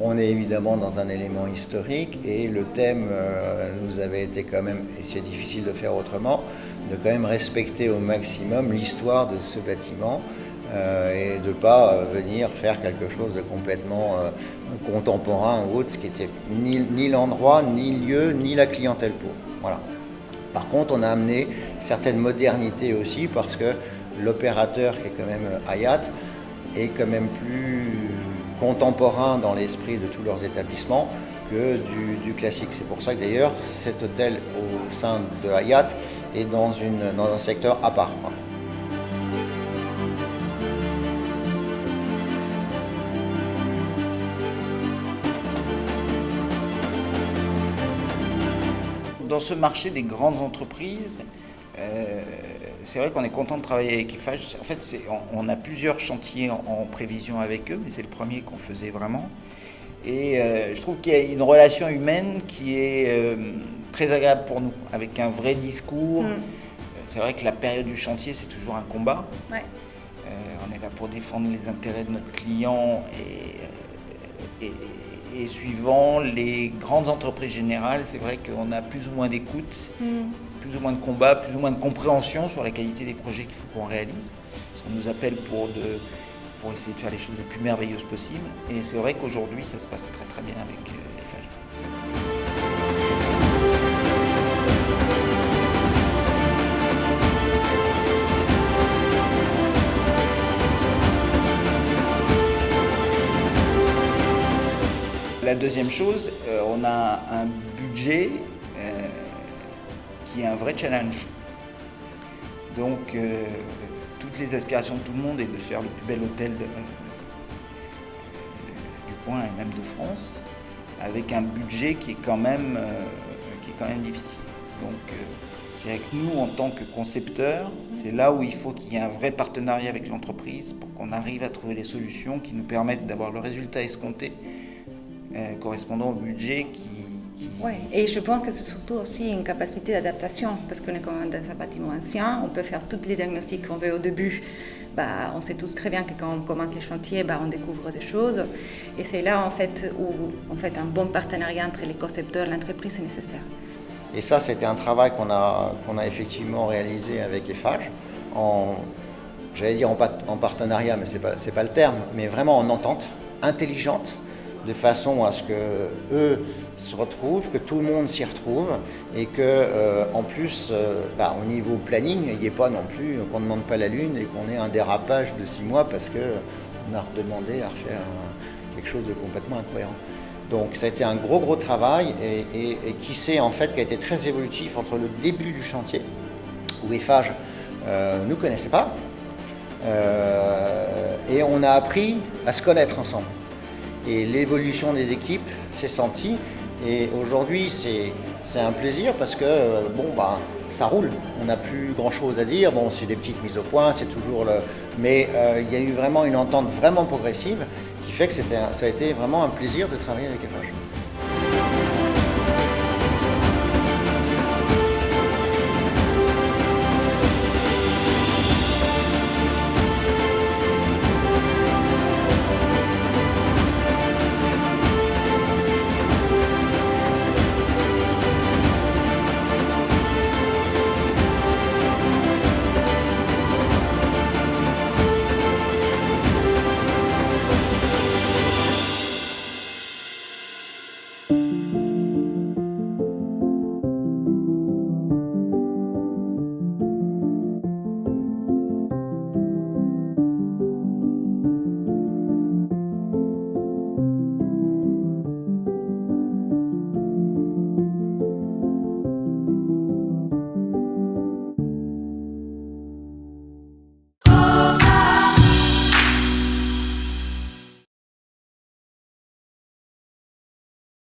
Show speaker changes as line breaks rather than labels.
On est évidemment dans un élément historique et le thème nous avait été quand même, et c'est difficile de faire autrement, de quand même respecter au maximum l'histoire de ce bâtiment et de ne pas venir faire quelque chose de complètement contemporain ou autre, ce qui était ni l'endroit, ni le lieu, ni la clientèle pour. Voilà. Par contre, on a amené certaines modernités aussi parce que l'opérateur qui est quand même Hyatt est quand même plus contemporain dans l'esprit de tous leurs établissements que du classique. C'est pour ça que d'ailleurs cet hôtel au sein de Hyatt est dans un secteur à part.
Dans ce marché des grandes entreprises, c'est vrai qu'on est content de travailler avec Eiffage. En fait, on a plusieurs chantiers en prévision avec eux, mais c'est le premier qu'on faisait vraiment. Et je trouve qu'il y a une relation humaine qui est très agréable pour nous, avec un vrai discours. C'est vrai que la période du chantier, c'est toujours un combat.
Ouais.
On est là pour défendre les intérêts de notre client et suivant les grandes entreprises générales, c'est vrai qu'on a plus ou moins d'écoute, plus ou moins de combat, plus ou moins de compréhension sur la qualité des projets qu'il faut qu'on réalise. Parce qu'on nous appelle pour essayer de faire les choses les plus merveilleuses possibles. Et c'est vrai qu'aujourd'hui, ça se passe très très bien avec Eiffage. La deuxième chose, on a un budget qui est un vrai challenge. Donc, toutes les aspirations de tout le monde est de faire le plus bel hôtel du coin et même de France, avec un budget qui est quand même difficile. Donc, je dirais que nous, en tant que concepteurs, c'est là où il faut qu'il y ait un vrai partenariat avec l'entreprise pour qu'on arrive à trouver des solutions qui nous permettent d'avoir le résultat escompté correspondant au budget qui...
Oui, et je pense que c'est surtout aussi une capacité d'adaptation, parce qu'on est quand même dans un bâtiment ancien, on peut faire tous les diagnostics qu'on veut au début. On sait tous très bien que quand on commence les chantiers, on découvre des choses. Et c'est là en fait où un bon partenariat entre les concepteurs et l'entreprise est nécessaire.
Et ça, c'était un travail qu'on a effectivement réalisé avec Eiffage, j'allais dire en partenariat, mais c'est pas le terme, mais vraiment en entente intelligente, de façon à ce que eux se retrouvent, que tout le monde s'y retrouve et que en plus au niveau planning, il n'y ait pas non plus qu'on ne demande pas la lune et qu'on ait un dérapage de 6 mois parce qu'on a redemandé à refaire quelque chose de complètement incohérent. Donc ça a été un gros travail et qui a été très évolutif entre le début du chantier où Eiffage nous connaissait pas et on a appris à se connaître ensemble. Et l'évolution des équipes s'est sentie. Et aujourd'hui, c'est un plaisir parce que ça roule. On n'a plus grand-chose à dire. Bon, c'est des petites mises au point, c'est toujours le. Mais il y a eu vraiment une entente vraiment progressive qui fait que ça a été vraiment un plaisir de travailler avec Eiffage.